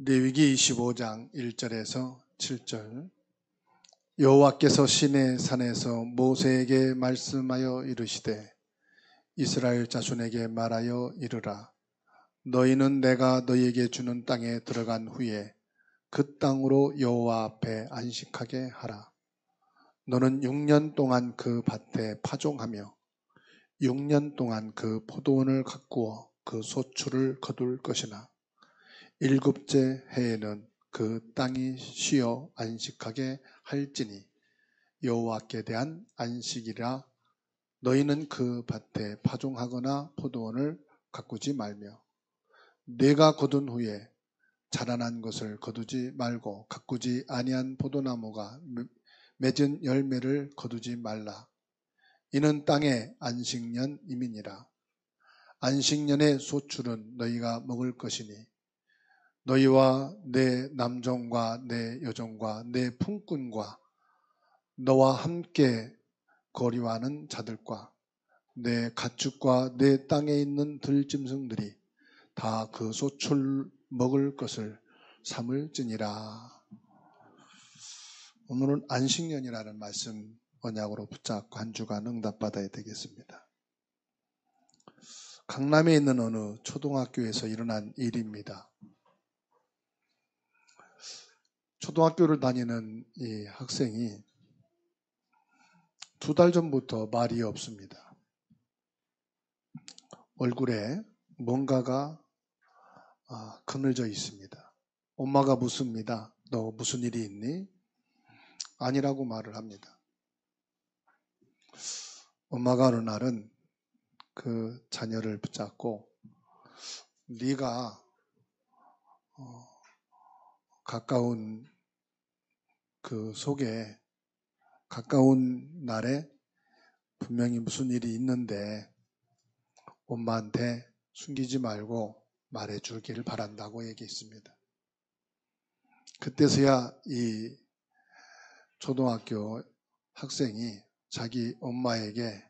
레위기 25장 1절에서 7절. 여호와께서 시내 산에서 모세에게 말씀하여 이르시되 이스라엘 자손에게 말하여 이르라. 너희는 내가 너희에게 주는 땅에 들어간 후에 그 땅으로 여호와 앞에 안식하게 하라. 너는 6년 동안 그 밭에 파종하며 6년 동안 그 포도원을 가꾸어 그 소출을 거둘 것이나 7째 해에는 그 땅이 쉬어 안식하게 할지니 여호와께 대한 안식이라. 너희는 그 밭에 파종하거나 포도원을 가꾸지 말며 내가 거둔 후에 자라난 것을 거두지 말고 가꾸지 아니한 포도나무가 맺은 열매를 거두지 말라. 이는 땅의 안식년임이니라. 안식년의 소출은 너희가 먹을 것이니 너희와 내 남종과 내 여종과 내 품꾼과 너와 함께 거류하는 자들과 내 가축과 내 땅에 있는 들짐승들이 다 그 소출 먹을 것을 삼을지니라. 오늘은 안식년이라는 말씀 언약으로 붙잡고 한 주간 응답받아야 되겠습니다. 강남에 있는 어느 초등학교에서 일어난 일입니다. 초등학교를 다니는 이 학생이 2달 전부터 말이 없습니다. 얼굴에 뭔가가 그늘져 있습니다. 엄마가 묻습니다. 너 무슨 일이 있니? 아니라고 말을 합니다. 엄마가 어느 날은 그 자녀를 붙잡고 네가 가까운 그 속에 가까운 날에 분명히 무슨 일이 있는데 엄마한테 숨기지 말고 말해주기를 바란다고 얘기했습니다. 그때서야 이 초등학교 학생이 자기 엄마에게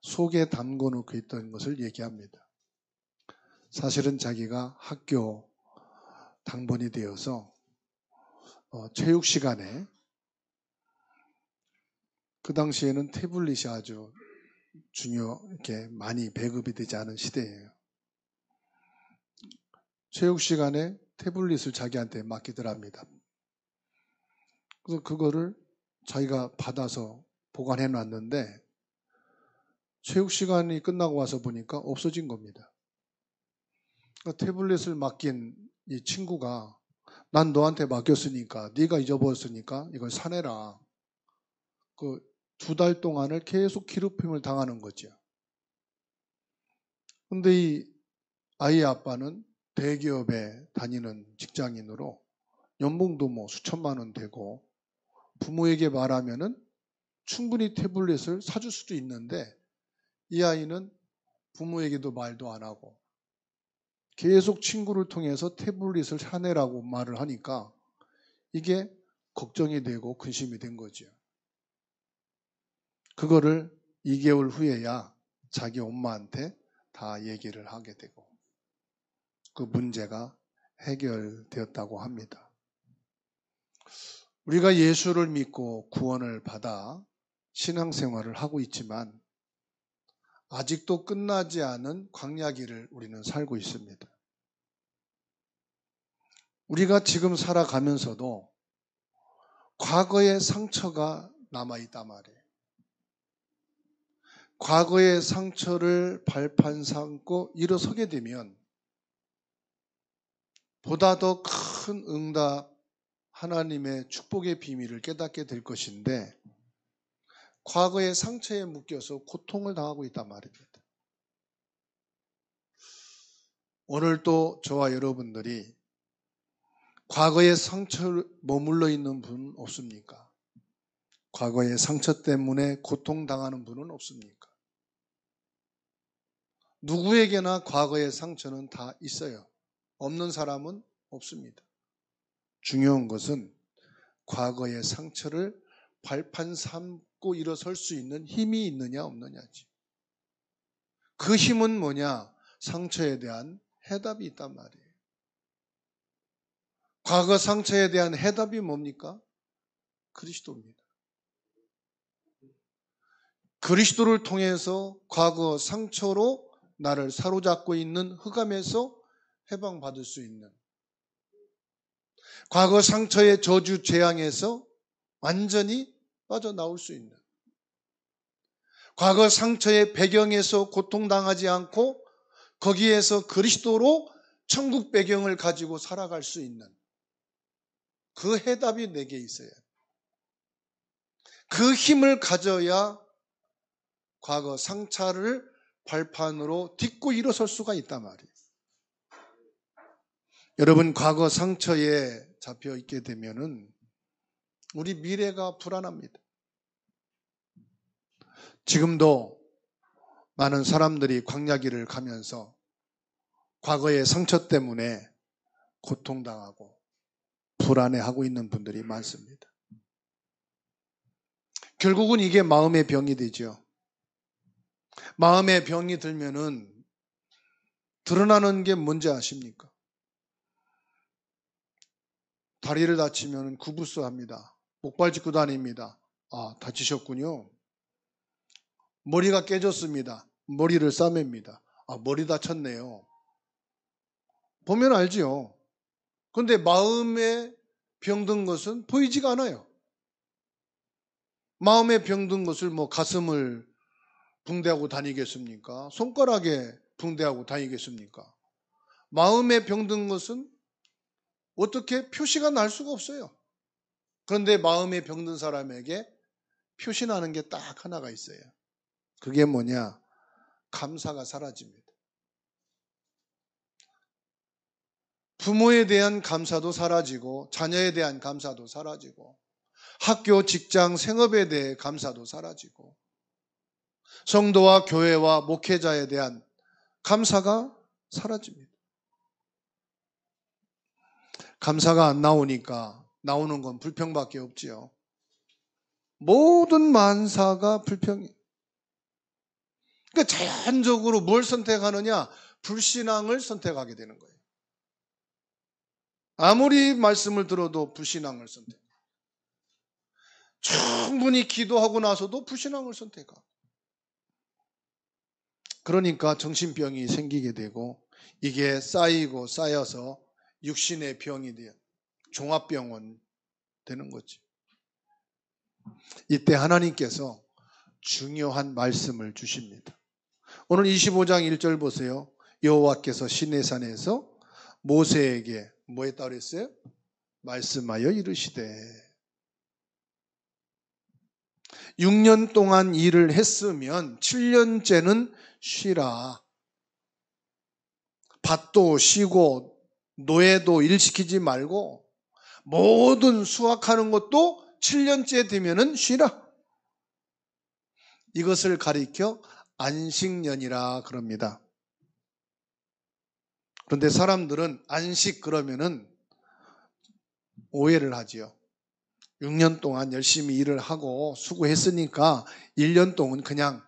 속에 담궈 놓고 있던 것을 얘기합니다. 사실은 자기가 학교 당번이 되어서 체육 시간에 그 당시에는 태블릿이 아주 이렇게 많이 배급이 되지 않은 시대예요. 체육 시간에 태블릿을 자기한테 맡기더랍니다. 그래서 그거를 자기가 받아서 보관해 놨는데 체육 시간이 끝나고 와서 보니까 없어진 겁니다. 그러니까 태블릿을 맡긴 이 친구가 난 너한테 맡겼으니까 네가 잊어버렸으니까 이걸 사내라. 그 2달 동안을 계속 괴롭힘을 당하는 거죠. 근데 이 아이의 아빠는 대기업에 다니는 직장인으로 연봉도 뭐 수천만 원 되고 부모에게 말하면은 충분히 태블릿을 사줄 수도 있는데 이 아이는 부모에게도 말도 안 하고 계속 친구를 통해서 태블릿을 사내라고 말을 하니까 이게 걱정이 되고 근심이 된 거죠. 그거를 2개월 후에야 자기 엄마한테 다 얘기를 하게 되고 그 문제가 해결되었다고 합니다. 우리가 예수를 믿고 구원을 받아 신앙생활을 하고 있지만 아직도 끝나지 않은 광야길을 우리는 살고 있습니다. 우리가 지금 살아가면서도 과거의 상처가 남아있단 말이에요. 과거의 상처를 발판 삼고 일어서게 되면 보다 더 큰 응답, 하나님의 축복의 비밀을 깨닫게 될 것인데 과거의 상처에 묶여서 고통을 당하고 있단 말입니다. 오늘 또 저와 여러분들이 과거의 상처에 머물러 있는 분 없습니까? 과거의 상처 때문에 고통당하는 분은 없습니까? 누구에게나 과거의 상처는 다 있어요. 없는 사람은 없습니다. 중요한 것은 과거의 상처를 발판 삼고 일어설 수 있는 힘이 있느냐 없느냐지. 그 힘은 뭐냐? 상처에 대한 해답이 있단 말이에요. 과거 상처에 대한 해답이 뭡니까? 그리스도입니다. 그리스도를 통해서 과거 상처로 나를 사로잡고 있는 흑암에서 해방받을 수 있는, 과거 상처의 저주 재앙에서 완전히 빠져나올 수 있는, 과거 상처의 배경에서 고통당하지 않고 거기에서 그리스도로 천국 배경을 가지고 살아갈 수 있는 그 해답이 내게 있어요. 그 힘을 가져야 과거 상처를 발판으로 딛고 일어설 수가 있단 말이에요. 여러분, 과거 상처에 잡혀 있게 되면은 우리 미래가 불안합니다. 지금도 많은 사람들이 광야길을 가면서 과거의 상처 때문에 고통당하고 불안해하고 있는 분들이 많습니다. 결국은 이게 마음의 병이 되죠. 마음의 병이 들면은 드러나는 게 뭔지 아십니까? 다리를 다치면 구부스 합니다. 목발 짚고 다닙니다. 아, 다치셨군요. 머리가 깨졌습니다. 머리를 싸맵니다. 아, 머리 다쳤네요. 보면 알지요. 그런데 마음에 병든 것은 보이지가 않아요. 마음에 병든 것을 뭐 가슴을 붕대하고 다니겠습니까? 손가락에 붕대하고 다니겠습니까? 마음에 병든 것은 어떻게 표시가 날 수가 없어요. 그런데 마음에 병든 사람에게 표시나는 게 딱 하나가 있어요. 그게 뭐냐? 감사가 사라집니다. 부모에 대한 감사도 사라지고 자녀에 대한 감사도 사라지고 학교, 직장, 생업에 대해 감사도 사라지고 성도와 교회와 목회자에 대한 감사가 사라집니다. 감사가 안 나오니까 나오는 건 불평밖에 없지요. 모든 만사가 불평이에요. 그러니까 자연적으로 뭘 선택하느냐? 불신앙을 선택하게 되는 거예요. 아무리 말씀을 들어도 불신앙을 선택. 충분히 기도하고 나서도 불신앙을 선택하고. 그러니까 정신병이 생기게 되고 이게 쌓이고 쌓여서 육신의 병이 돼요. 종합병원 되는 거지. 이때 하나님께서 중요한 말씀을 주십니다. 오늘 25장 1절 보세요. 여호와께서 시내산에서 모세에게 뭐 했다고 그랬어요? 말씀하여 이르시되 6년 동안 일을 했으면 7년째는 쉬라. 밭도 쉬고 노예도 일시키지 말고 모든 수확하는 것도 7년째 되면은 쉬라. 이것을 가리켜 안식년이라 그럽니다. 그런데 사람들은 안식 그러면은 오해를 하지요. 6년 동안 열심히 일을 하고 수고했으니까 1년 동안 그냥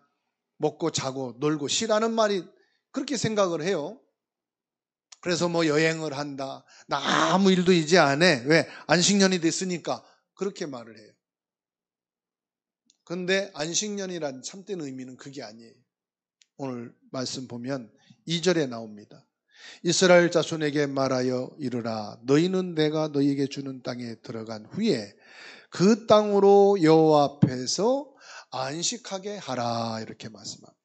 먹고 자고 놀고 쉬라는 말이 그렇게 생각을 해요. 그래서 뭐 여행을 한다. 나 아무 일도 이제 안 해. 왜? 안식년이 됐으니까. 그렇게 말을 해요. 그런데 안식년이란 참된 의미는 그게 아니에요. 오늘 말씀 보면 2절에 나옵니다. 이스라엘 자손에게 말하여 이르라. 너희는 내가 너희에게 주는 땅에 들어간 후에 그 땅으로 여호와 앞에서 안식하게 하라. 이렇게 말씀합니다.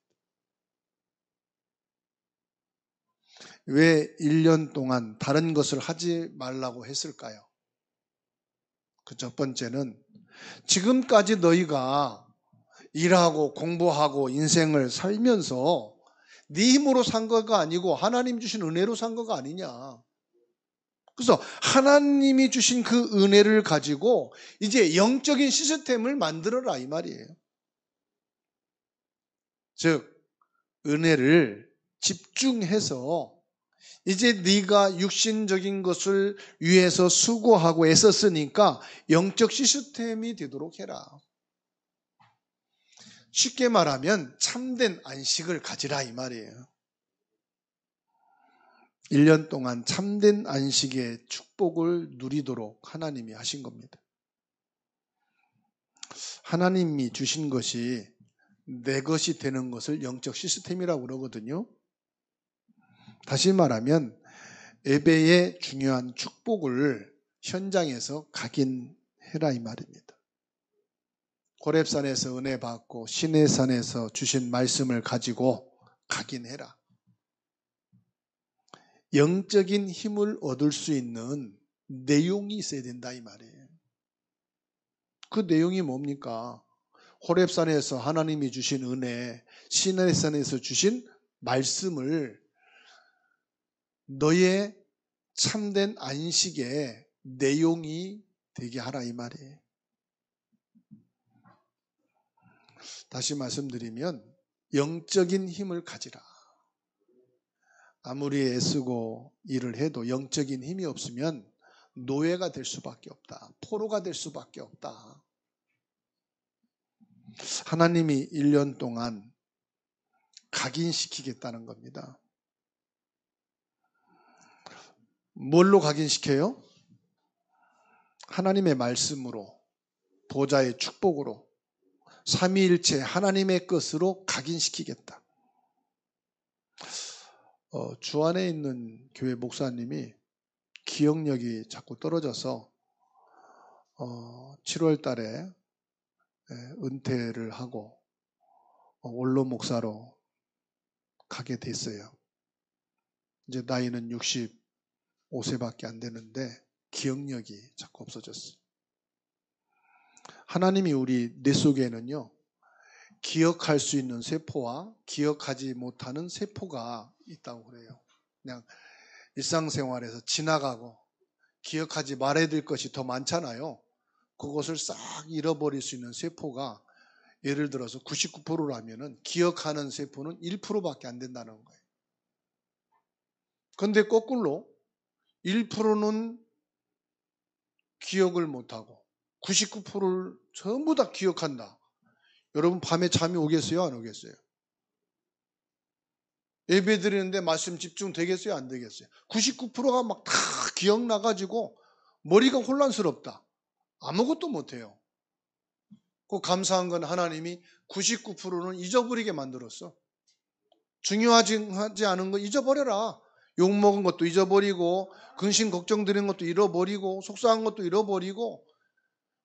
왜 1년 동안 다른 것을 하지 말라고 했을까요? 그 첫 번째는 지금까지 너희가 일하고 공부하고 인생을 살면서 네 힘으로 산 거가 아니고 하나님 주신 은혜로 산 거가 아니냐. 그래서 하나님이 주신 그 은혜를 가지고 이제 영적인 시스템을 만들어라 이 말이에요. 즉 은혜를 집중해서 이제 네가 육신적인 것을 위해서 수고하고 애썼으니까 영적 시스템이 되도록 해라. 쉽게 말하면 참된 안식을 가지라 이 말이에요. 1년 동안 참된 안식의 축복을 누리도록 하나님이 하신 겁니다. 하나님이 주신 것이 내 것이 되는 것을 영적 시스템이라고 그러거든요. 다시 말하면 예배의 중요한 축복을 현장에서 각인해라 이 말입니다. 호렙산에서 은혜 받고 시내산에서 주신 말씀을 가지고 각인해라. 영적인 힘을 얻을 수 있는 내용이 있어야 된다 이 말이에요. 그 내용이 뭡니까? 호렙산에서 하나님이 주신 은혜, 시내산에서 주신 말씀을 너의 참된 안식의 내용이 되게 하라 이 말이에요. 다시 말씀드리면 영적인 힘을 가지라. 아무리 애쓰고 일을 해도 영적인 힘이 없으면 노예가 될 수밖에 없다. 포로가 될 수밖에 없다. 하나님이 1년 동안 각인시키겠다는 겁니다. 뭘로 각인시켜요? 하나님의 말씀으로, 보좌의 축복으로, 삼위일체 하나님의 것으로 각인시키겠다. 주안에 있는 교회 목사님이 기억력이 자꾸 떨어져서 7월 달에 은퇴를 하고 원로 목사로 가게 됐어요. 이제 나이는 65세밖에 안 되는데 기억력이 자꾸 없어졌어요. 하나님이 우리 뇌 속에는요, 기억할 수 있는 세포와 기억하지 못하는 세포가 있다고 그래요. 그냥 일상생활에서 지나가고 기억하지 말아야 될 것이 더 많잖아요. 그것을 싹 잃어버릴 수 있는 세포가 예를 들어서 99%라면은 기억하는 세포는 1%밖에 안 된다는 거예요. 그런데 거꾸로 1%는 기억을 못하고 99%를 전부 다 기억한다. 여러분 밤에 잠이 오겠어요? 안 오겠어요? 예배 드리는데 말씀 집중 되겠어요? 안 되겠어요? 99%가 막 다 기억나가지고 머리가 혼란스럽다. 아무것도 못해요. 그 감사한 건 하나님이 99%는 잊어버리게 만들었어. 중요하지 않은 거 잊어버려라. 욕먹은 것도 잊어버리고 근심 걱정 드린 것도 잃어버리고 속상한 것도 잃어버리고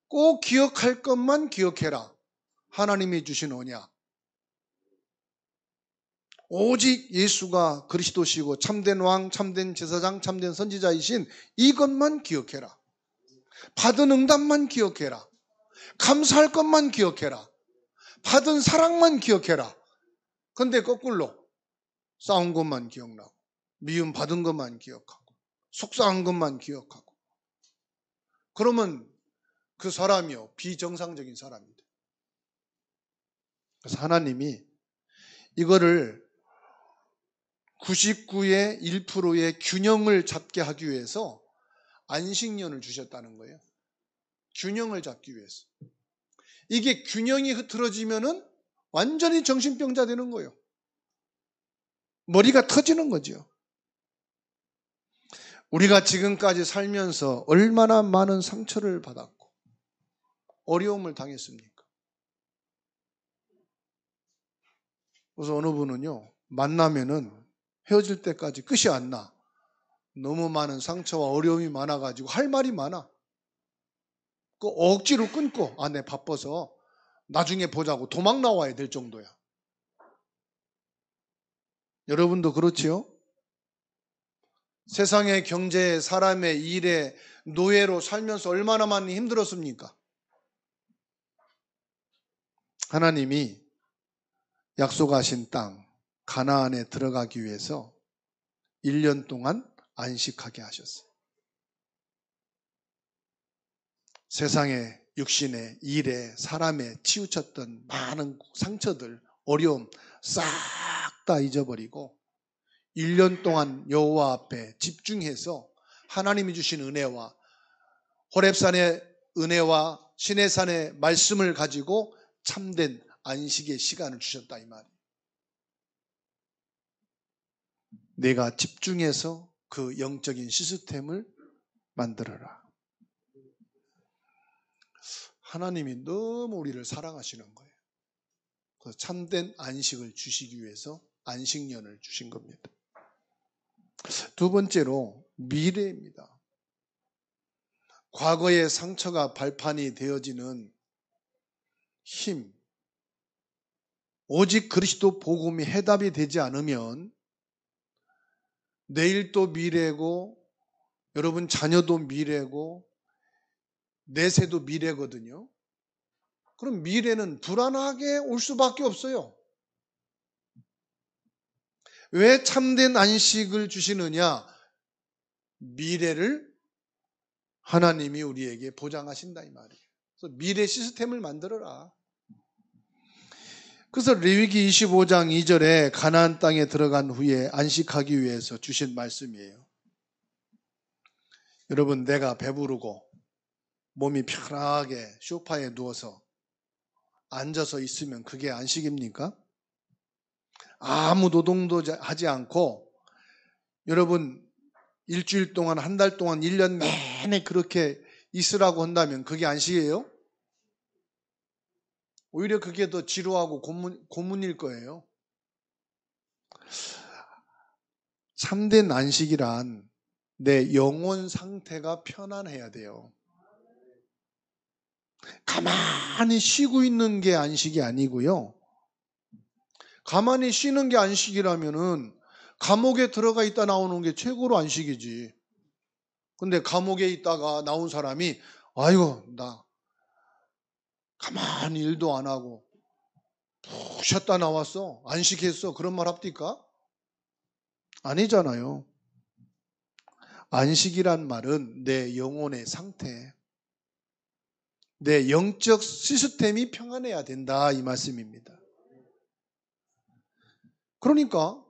꼭 기억할 것만 기억해라. 하나님이 주신 언약. 오직 예수가 그리스도시고 참된 왕, 참된 제사장, 참된 선지자이신 이것만 기억해라. 받은 응답만 기억해라. 감사할 것만 기억해라. 받은 사랑만 기억해라. 근데 거꾸로 싸운 것만 기억나고 미움 받은 것만 기억하고 속상한 것만 기억하고 그러면 그 사람이요 비정상적인 사람입니다. 그래서 하나님이 이거를 99의 1%의 균형을 잡게 하기 위해서 안식년을 주셨다는 거예요. 균형을 잡기 위해서. 이게 균형이 흐트러지면은 완전히 정신병자 되는 거예요. 머리가 터지는 거죠. 우리가 지금까지 살면서 얼마나 많은 상처를 받았고 어려움을 당했습니까? 그래서 어느 분은요, 만나면은 헤어질 때까지 끝이 안 나. 너무 많은 상처와 어려움이 많아가지고 할 말이 많아. 그 억지로 끊고, 내 바빠서 나중에 보자고 도망 나와야 될 정도야. 여러분도 그렇지요? 세상의 경제에 사람의 일에 노예로 살면서 얼마나 많이 힘들었습니까? 하나님이 약속하신 땅 가나안에 들어가기 위해서 1년 동안 안식하게 하셨어요. 세상에 육신에 일에 사람에 치우쳤던 많은 상처들 어려움 싹 다 잊어버리고 1년 동안 여호와 앞에 집중해서 하나님이 주신 은혜와 호렙산의 은혜와 시내산의 말씀을 가지고 참된 안식의 시간을 주셨다 이 말이에요. 내가 집중해서 그 영적인 시스템을 만들어라. 하나님이 너무 우리를 사랑하시는 거예요. 그래서 참된 안식을 주시기 위해서 안식년을 주신 겁니다. 두 번째로 미래입니다. 과거의 상처가 발판이 되어지는 힘, 오직 그리스도 복음이 해답이 되지 않으면 내일도 미래고 여러분 자녀도 미래고 내세도 미래거든요. 그럼 미래는 불안하게 올 수밖에 없어요. 왜 참된 안식을 주시느냐? 미래를 하나님이 우리에게 보장하신다 이 말이에요. 그래서 미래 시스템을 만들어라. 그래서 레위기 25장 2절에 가나안 땅에 들어간 후에 안식하기 위해서 주신 말씀이에요. 여러분, 내가 배부르고 몸이 편하게 소파에 누워서 앉아서 있으면 그게 안식입니까? 아무 노동도 하지 않고 여러분 일주일 동안, 한 달 동안, 1년 내내 그렇게 있으라고 한다면 그게 안식이에요? 오히려 그게 더 지루하고 고문일 거예요. 참된 안식이란 내 영혼 상태가 편안해야 돼요. 가만히 쉬고 있는 게 안식이 아니고요. 가만히 쉬는 게 안식이라면은 감옥에 들어가 있다 나오는 게 최고로 안식이지. 근데 감옥에 있다가 나온 사람이 아이고 나 가만히 일도 안 하고 푹 쉬었다 나왔어. 안식했어. 그런 말 합니까? 아니잖아요. 안식이란 말은 내 영혼의 상태, 내 영적 시스템이 평안해야 된다 이 말씀입니다. 그러니까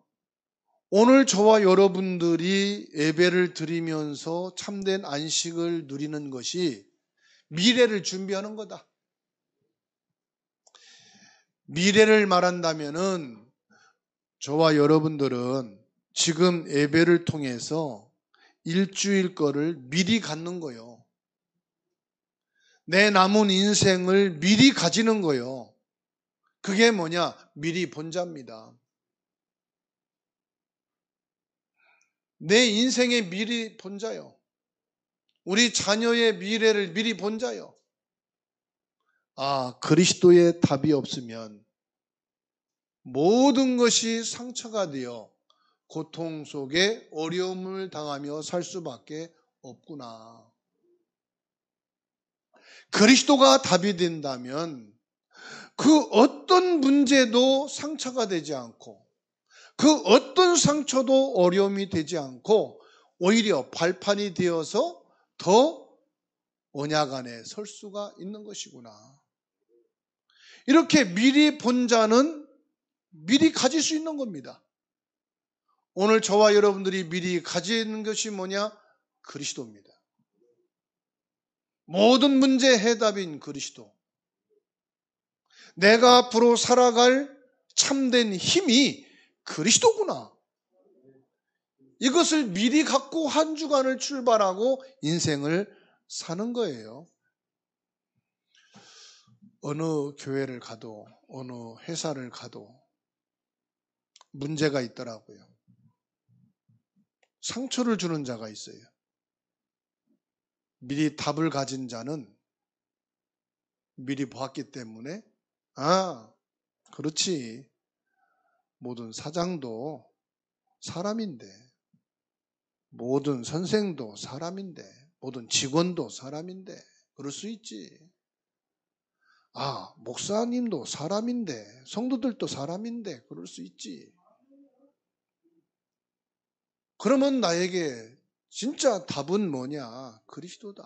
오늘 저와 여러분들이 예배를 드리면서 참된 안식을 누리는 것이 미래를 준비하는 거다. 미래를 말한다면은 저와 여러분들은 지금 예배를 통해서 일주일 거를 미리 갖는 거예요. 내 남은 인생을 미리 가지는 거예요. 그게 뭐냐? 미리 본자입니다. 내 인생의 미리 본자요. 우리 자녀의 미래를 미리 본자요. 아, 그리스도의 답이 없으면 모든 것이 상처가 되어 고통 속에 어려움을 당하며 살 수밖에 없구나. 그리스도가 답이 된다면 그 어떤 문제도 상처가 되지 않고 그 어떤 상처도 어려움이 되지 않고 오히려 발판이 되어서 더 언약 안에 설 수가 있는 것이구나. 이렇게 미리 본 자는 미리 가질 수 있는 겁니다. 오늘 저와 여러분들이 미리 가지는 것이 뭐냐? 그리스도입니다. 모든 문제의 해답인 그리스도. 내가 앞으로 살아갈 참된 힘이 그리스도구나. 이것을 미리 갖고 한 주간을 출발하고 인생을 사는 거예요. 어느 교회를 가도 어느 회사를 가도 문제가 있더라고요. 상처를 주는 자가 있어요. 미리 답을 가진 자는 미리 보았기 때문에 아, 그렇지. 모든 사장도 사람인데 모든 선생도 사람인데 모든 직원도 사람인데 그럴 수 있지. 아, 목사님도 사람인데 성도들도 사람인데 그럴 수 있지. 그러면 나에게 진짜 답은 뭐냐? 그리스도다.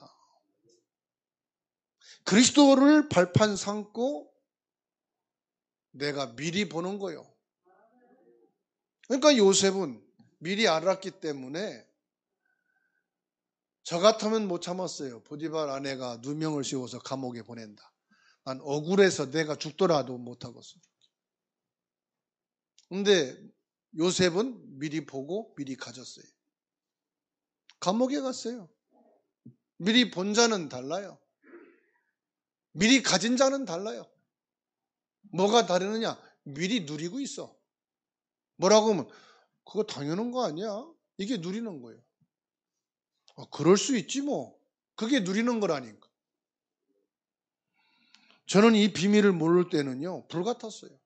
그리스도를 발판 삼고 내가 미리 보는 거요. 그러니까 요셉은 미리 알았기 때문에 저 같으면 못 참았어요. 보디발 아내가 누명을 씌워서 감옥에 보낸다. 난 억울해서 내가 죽더라도 못하겠어. 근데 요셉은 미리 보고 미리 가졌어요. 감옥에 갔어요. 미리 본 자는 달라요. 미리 가진 자는 달라요. 뭐가 다르느냐? 미리 누리고 있어. 뭐라고 하면 그거 당연한 거 아니야? 이게 누리는 거예요. 그럴 수 있지 뭐. 그게 누리는 거라니까. 저는 이 비밀을 모를 때는요, 불같았어요.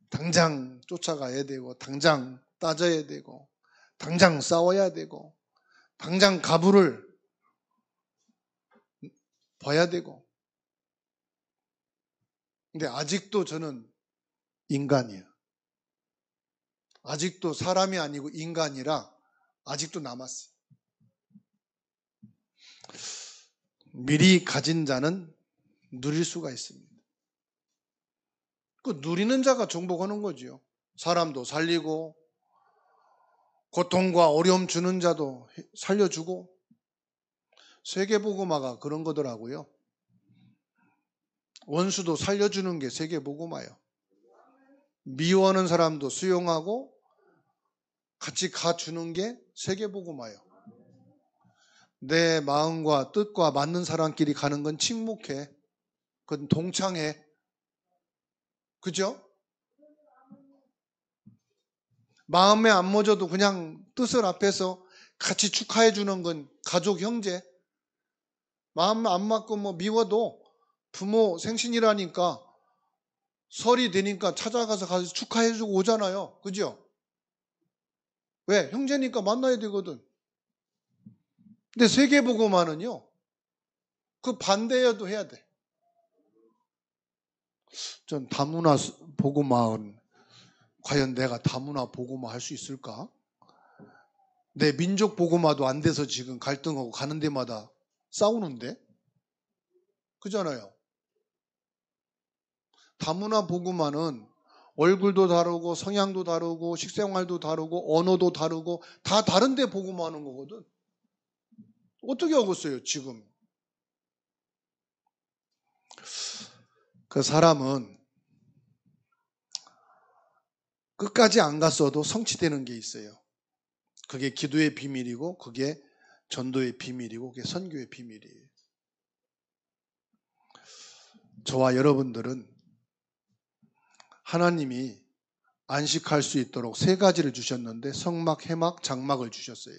당장 쫓아가야 되고, 당장 따져야 되고, 당장 싸워야 되고, 당장 가부를 봐야 되고. 근데 아직도 저는 인간이에요. 아직도 사람이 아니고 인간이라 아직도 남았어요. 미리 가진 자는 누릴 수가 있습니다. 그 누리는 자가 정복하는 거죠. 사람도 살리고 고통과 어려움 주는 자도 살려주고. 세계복음화가 그런 거더라고요. 원수도 살려주는 게 세계복음화예요. 미워하는 사람도 수용하고 같이 가주는 게 세계복음화예요. 내 마음과 뜻과 맞는 사람끼리 가는 건 침묵해. 그건 동창해. 그죠? 마음에 안 멎어도 그냥 뜻을 앞에서 같이 축하해 주는 건 가족 형제. 마음 안 맞고 뭐 미워도 부모 생신이라니까 설이 되니까 찾아가서 가서 축하해 주고 오잖아요. 그죠? 왜? 형제니까 만나야 되거든. 근데 세계복음화는요, 그 반대여도 해야 돼. 전 다문화 복음화는 과연 내가 다문화 복음화 할 수 있을까? 내 민족 복음화도 안 돼서 지금 갈등하고 가는 데마다 싸우는데? 그잖아요. 다문화 복음화는 얼굴도 다르고 성향도 다르고 식생활도 다르고 언어도 다르고 다 다른데 복음화하는 거거든. 어떻게 하겠어요 지금? 그 사람은 끝까지 안 갔어도 성취되는 게 있어요. 그게 기도의 비밀이고 그게 전도의 비밀이고 그게 선교의 비밀이에요. 저와 여러분들은 하나님이 안식할 수 있도록 세 가지를 주셨는데 성막, 해막, 장막을 주셨어요.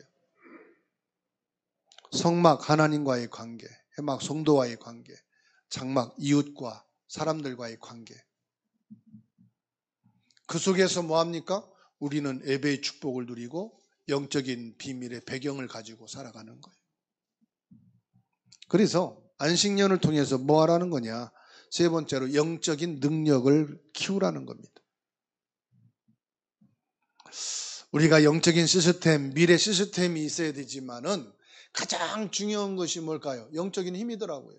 성막 하나님과의 관계, 해막 성도와의 관계, 장막 이웃과 사람들과의 관계. 그 속에서 뭐합니까? 우리는 예배의 축복을 누리고 영적인 비밀의 배경을 가지고 살아가는 거예요. 그래서 안식년을 통해서 뭐 하라는 거냐? 세 번째로 영적인 능력을 키우라는 겁니다. 우리가 영적인 시스템, 미래 시스템이 있어야 되지만은 가장 중요한 것이 뭘까요? 영적인 힘이더라고요.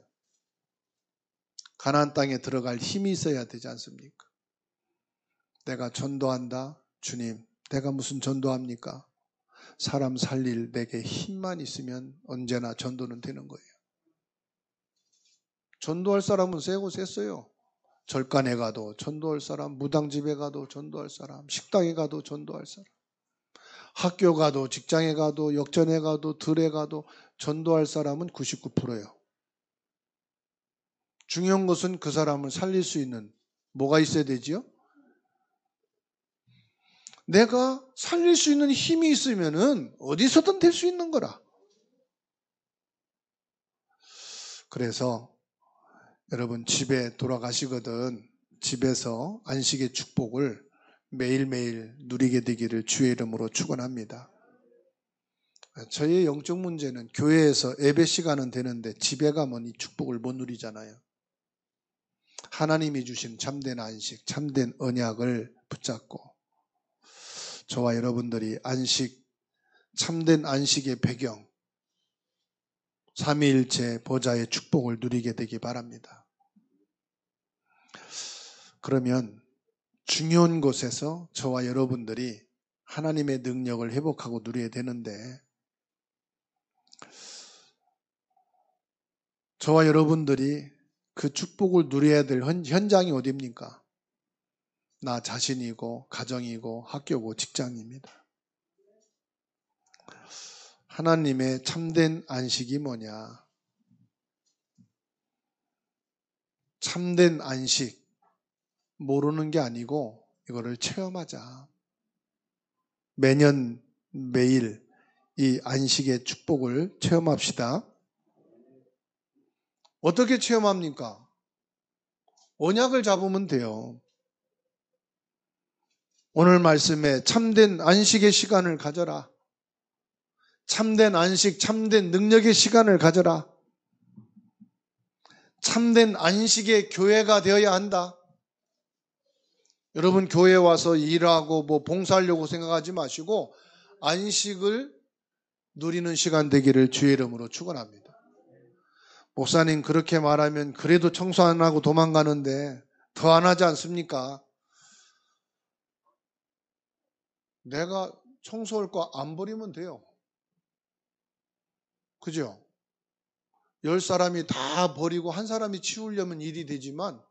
가나안 땅에 들어갈 힘이 있어야 되지 않습니까? 내가 전도한다. 주님, 내가 무슨 전도합니까? 사람 살릴 내게 힘만 있으면 언제나 전도는 되는 거예요. 전도할 사람은 세고 셌어요. 절간에 가도 전도할 사람, 무당집에 가도 전도할 사람, 식당에 가도 전도할 사람, 학교 가도 직장에 가도 역전에 가도 들에 가도 전도할 사람은 99%예요. 중요한 것은 그 사람을 살릴 수 있는 뭐가 있어야 되지요? 내가 살릴 수 있는 힘이 있으면은 어디서든 될 수 있는 거라. 그래서 여러분 집에 돌아가시거든 집에서 안식의 축복을 매일매일 누리게 되기를 주의 이름으로 축원합니다. 저희의 영적 문제는 교회에서 예배 시간은 되는데 집에 가면 이 축복을 못 누리잖아요. 하나님이 주신 참된 안식, 참된 언약을 붙잡고 저와 여러분들이 안식, 참된 안식의 배경, 삼위일체 보좌의 축복을 누리게 되기 바랍니다. 그러면 중요한 곳에서 저와 여러분들이 하나님의 능력을 회복하고 누려야 되는데 저와 여러분들이 그 축복을 누려야 될 현장이 어디입니까? 나 자신이고 가정이고 학교고 직장입니다. 하나님의 참된 안식이 뭐냐? 참된 안식 모르는 게 아니고 이거를 체험하자. 매년 매일 이 안식의 축복을 체험합시다. 어떻게 체험합니까? 언약을 잡으면 돼요. 오늘 말씀에 참된 안식의 시간을 가져라. 참된 안식, 참된 능력의 시간을 가져라. 참된 안식의 교회가 되어야 한다. 여러분 교회에 와서 일하고 봉사하려고 생각하지 마시고 안식을 누리는 시간 되기를 주의 이름으로 축원합니다. 목사님 그렇게 말하면 그래도 청소 안 하고 도망가는데 더 안 하지 않습니까? 내가 청소할 거 안 버리면 돼요. 그죠? 10사람이 다 버리고 한 사람이 치우려면 일이 되지만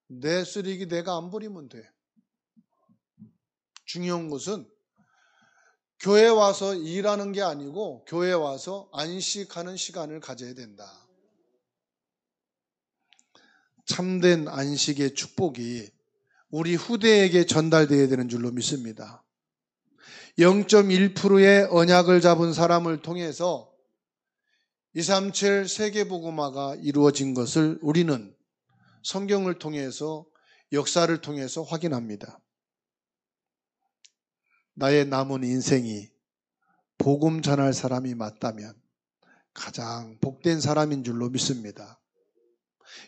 내 쓰레기 내가 안 버리면 돼. 중요한 것은 교회 와서 일하는 게 아니고 교회 와서 안식하는 시간을 가져야 된다. 참된 안식의 축복이 우리 후대에게 전달되어야 되는 줄로 믿습니다. 0.1%의 언약을 잡은 사람을 통해서 237 세계복음화가 이루어진 것을 우리는 성경을 통해서 역사를 통해서 확인합니다. 나의 남은 인생이 복음 전할 사람이 맞다면 가장 복된 사람인 줄로 믿습니다.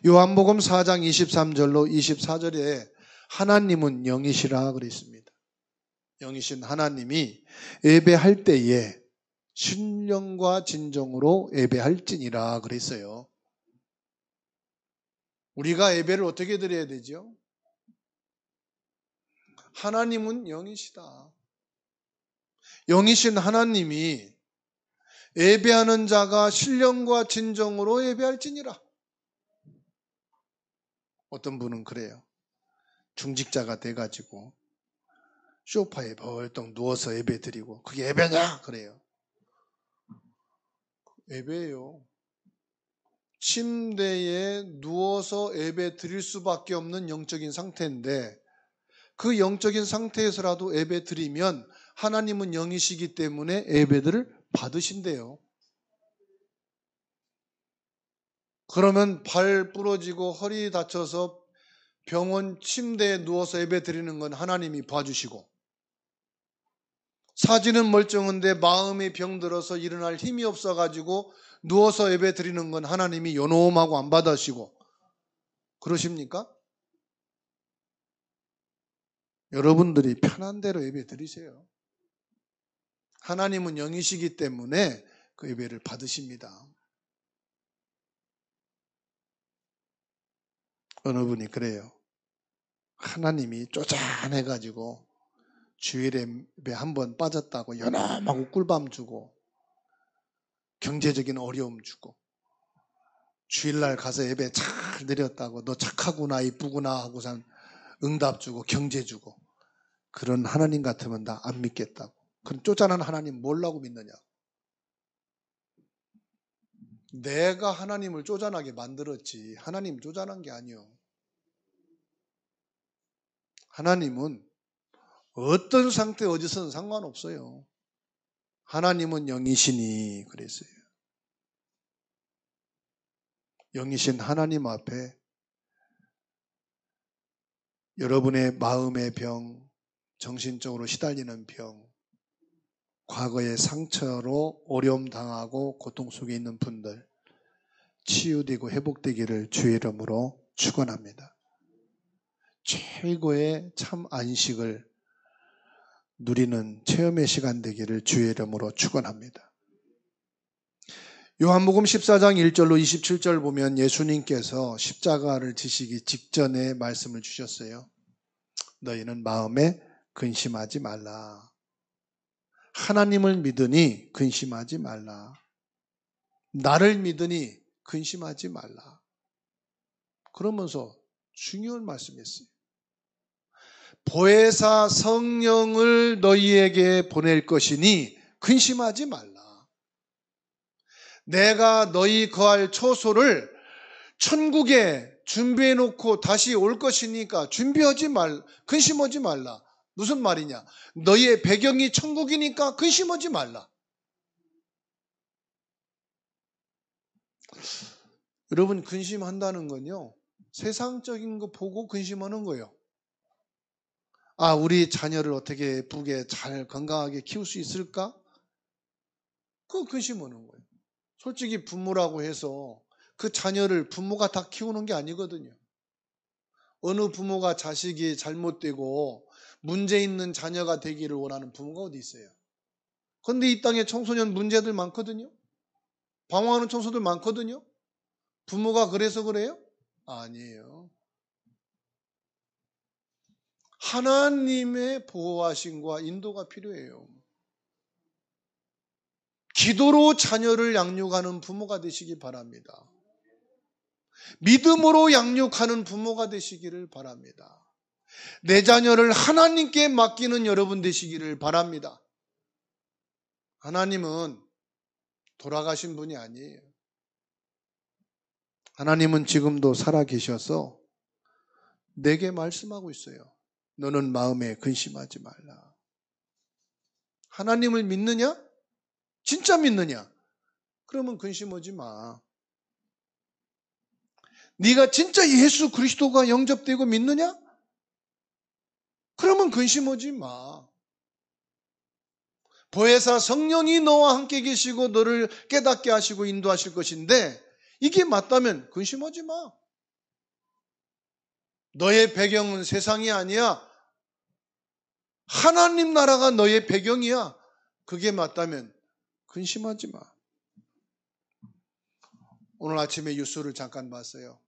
요한복음 4장 23절로 24절에 하나님은 영이시라 그랬습니다. 영이신 하나님이 예배할 때에 신령과 진정으로 예배할지니라 그랬어요. 우리가 예배를 어떻게 드려야 되죠? 하나님은 영이시다. 영이신 하나님이 예배하는 자가 신령과 진정으로 예배할지니라. 어떤 분은 그래요. 중직자가 돼가지고 소파에 벌떡 누워서 예배 드리고 그게 예배냐? 그래요. 예배예요. 침대에 누워서 예배 드릴 수밖에 없는 영적인 상태인데 그 영적인 상태에서라도 예배 드리면 하나님은 영이시기 때문에 예배들을 받으신대요. 그러면 발 부러지고 허리 다쳐서 병원 침대에 누워서 예배 드리는 건 하나님이 봐주시고 사지는 멀쩡한데 마음이 병들어서 일어날 힘이 없어가지고 누워서 예배 드리는 건 하나님이 요놈하고 안 받으시고 그러십니까? 여러분들이 편한 대로 예배 드리세요. 하나님은 영이시기 때문에 그 예배를 받으십니다. 어느 분이 그래요. 하나님이 쪼잔해가지고 주일에 예배 한번 빠졌다고 연함하고 꿀밤 주고 경제적인 어려움 주고 주일날 가서 예배 잘 드렸다고 너 착하구나 이쁘구나 하고선 응답 주고 경제 주고 그런 하나님 같으면 나 안 믿겠다고. 그럼 쪼잔한 하나님 뭐라고 믿느냐. 내가 하나님을 쪼잔하게 만들었지 하나님 쪼잔한 게 아니요. 하나님은 어떤 상태 어디서는 상관없어요. 하나님은 영이시니 그랬어요. 영이신 하나님 앞에 여러분의 마음의 병, 정신적으로 시달리는 병, 과거의 상처로 어려움 당하고 고통 속에 있는 분들 치유되고 회복되기를 주의 이름으로 축원합니다. 최고의 참 안식을 누리는 체험의 시간 되기를 주의 이름으로 축원합니다. 요한복음 14장 1절로 27절 보면 예수님께서 십자가를 지시기 직전에 말씀을 주셨어요. 너희는 마음에 근심하지 말라. 하나님을 믿으니 근심하지 말라. 나를 믿으니 근심하지 말라. 그러면서 중요한 말씀이었어요. 보혜사 성령을 너희에게 보낼 것이니 근심하지 말라. 내가 너희 거할 처소를 천국에 준비해 놓고 다시 올 것이니까 준비하지 말라. 근심하지 말라. 무슨 말이냐? 너희의 배경이 천국이니까 근심하지 말라. 여러분, 근심한다는 건요, 세상적인 거 보고 근심하는 거예요. 아, 우리 자녀를 어떻게 예쁘게 잘 건강하게 키울 수 있을까? 그거 근심하는 거예요. 솔직히 부모라고 해서 그 자녀를 부모가 다 키우는 게 아니거든요. 어느 부모가 자식이 잘못되고 문제 있는 자녀가 되기를 원하는 부모가 어디 있어요? 그런데 이 땅에 청소년 문제들 많거든요. 방황하는 청소들 많거든요. 부모가 그래서 그래요? 아니에요. 하나님의 보호하심과 인도가 필요해요. 기도로 자녀를 양육하는 부모가 되시기 바랍니다. 믿음으로 양육하는 부모가 되시기를 바랍니다. 내 자녀를 하나님께 맡기는 여러분 되시기를 바랍니다. 하나님은 돌아가신 분이 아니에요. 하나님은 지금도 살아계셔서 내게 말씀하고 있어요. 너는 마음에 근심하지 말라. 하나님을 믿느냐? 진짜 믿느냐? 그러면 근심하지 마. 네가 진짜 예수 그리스도가 영접되고 믿느냐? 그러면 근심하지 마. 보혜사 성령이 너와 함께 계시고 너를 깨닫게 하시고 인도하실 것인데 이게 맞다면 근심하지 마. 너의 배경은 세상이 아니야. 하나님 나라가 너의 배경이야. 그게 맞다면 근심하지 마. 오늘 아침에 뉴스를 잠깐 봤어요.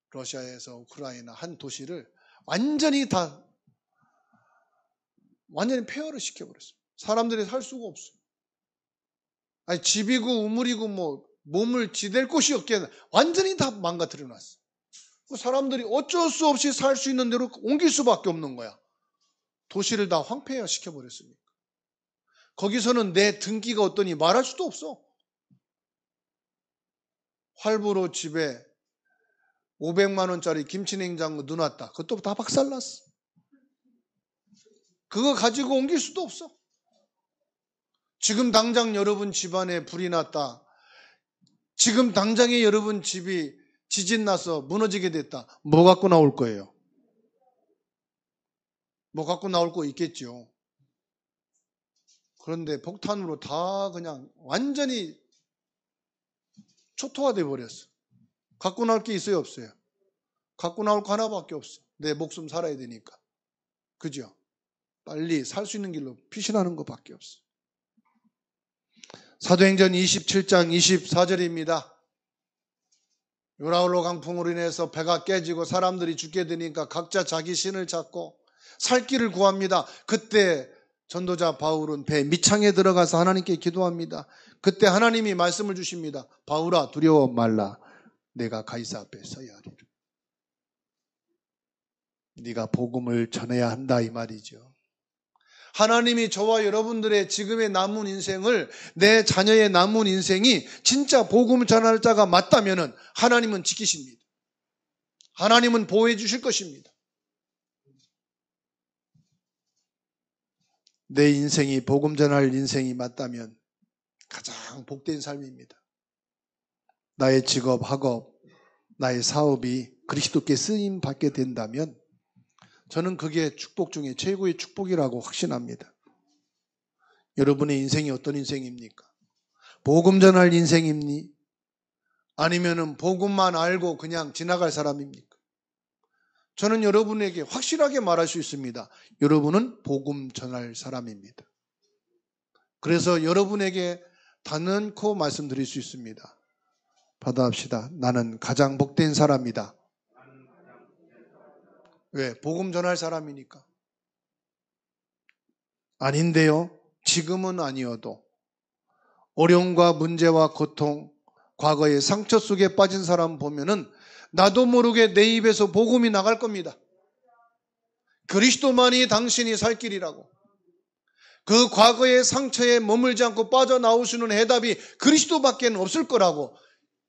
러시아에서 우크라이나 한 도시를 완전히 폐허를 시켜버렸어요. 사람들이 살 수가 없어. 아니, 집이고 우물이고 뭐 몸을 지댈 곳이 없게 완전히 다 망가뜨려 놨어. 사람들이 어쩔 수 없이 살 수 있는 대로 옮길 수밖에 없는 거야. 도시를 다 황폐화 시켜버렸으니까. 거기서는 내 등기가 어떠니 말할 수도 없어. 활부로 집에 500만 원짜리 김치냉장고 넣어놨다. 그것도 다 박살났어. 그거 가지고 옮길 수도 없어. 지금 당장 여러분 집안에 불이 났다. 지금 당장에 여러분 집이 지진 나서 무너지게 됐다. 뭐 갖고 나올 거예요? 뭐 갖고 나올 거 있겠죠. 그런데 폭탄으로 다 그냥 완전히 초토화돼 버렸어. 갖고 나올 게 있어요, 없어요? 갖고 나올 거 하나밖에 없어. 내 목숨 살아야 되니까. 그죠? 빨리 살 수 있는 길로 피신하는 것밖에 없어. 사도행전 27장 24절입니다. 요라울로 강풍으로 인해서 배가 깨지고 사람들이 죽게 되니까 각자 자기 신을 찾고 살 길을 구합니다. 그때 전도자 바울은 배 밑창에 들어가서 하나님께 기도합니다. 그때 하나님이 말씀을 주십니다. 바울아, 두려워 말라. 내가 가이사 앞에 서야 하리라. 네가 복음을 전해야 한다, 이 말이죠. 하나님이 저와 여러분들의 지금의 남은 인생을, 내 자녀의 남은 인생이 진짜 복음을 전할 자가 맞다면 하나님은 지키십니다. 하나님은 보호해 주실 것입니다. 내 인생이 복음 전할 인생이 맞다면 가장 복된 삶입니다. 나의 직업, 학업, 나의 사업이 그리스도께 쓰임 받게 된다면 저는 그게 축복 중에 최고의 축복이라고 확신합니다. 여러분의 인생이 어떤 인생입니까? 복음 전할 인생입니? 아니면은 복음만 알고 그냥 지나갈 사람입니까? 저는 여러분에게 확실하게 말할 수 있습니다. 여러분은 복음 전할 사람입니다. 그래서 여러분에게 단언코 말씀드릴 수 있습니다. 받아합시다. 나는 가장 복된 사람이다. 왜? 복음 전할 사람이니까. 아닌데요. 지금은 아니어도 어려움과 문제와 고통, 과거의 상처 속에 빠진 사람 보면은 나도 모르게 내 입에서 복음이 나갈 겁니다. 그리스도만이 당신이 살 길이라고. 그 과거의 상처에 머물지 않고 빠져나올 수 있는 해답이 그리스도밖에 없을 거라고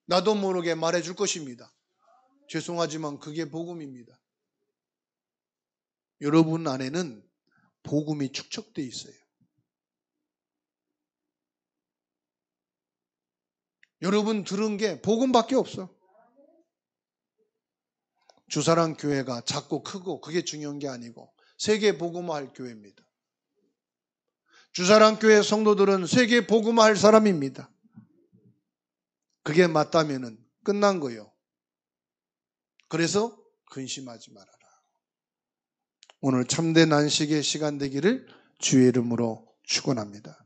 나도 모르게 말해줄 것입니다. 죄송하지만 그게 복음입니다. 여러분 안에는 복음이 축적되어 있어요. 여러분 들은 게 복음밖에 없어. 주사랑 교회가 작고 크고 그게 중요한 게 아니고 세계 복음화할 교회입니다. 주사랑 교회 성도들은 세계 복음화할 사람입니다. 그게 맞다면은 끝난 거예요. 그래서 근심하지 말아라. 오늘 참된 안식의 시간 되기를 주의 이름으로 축원합니다.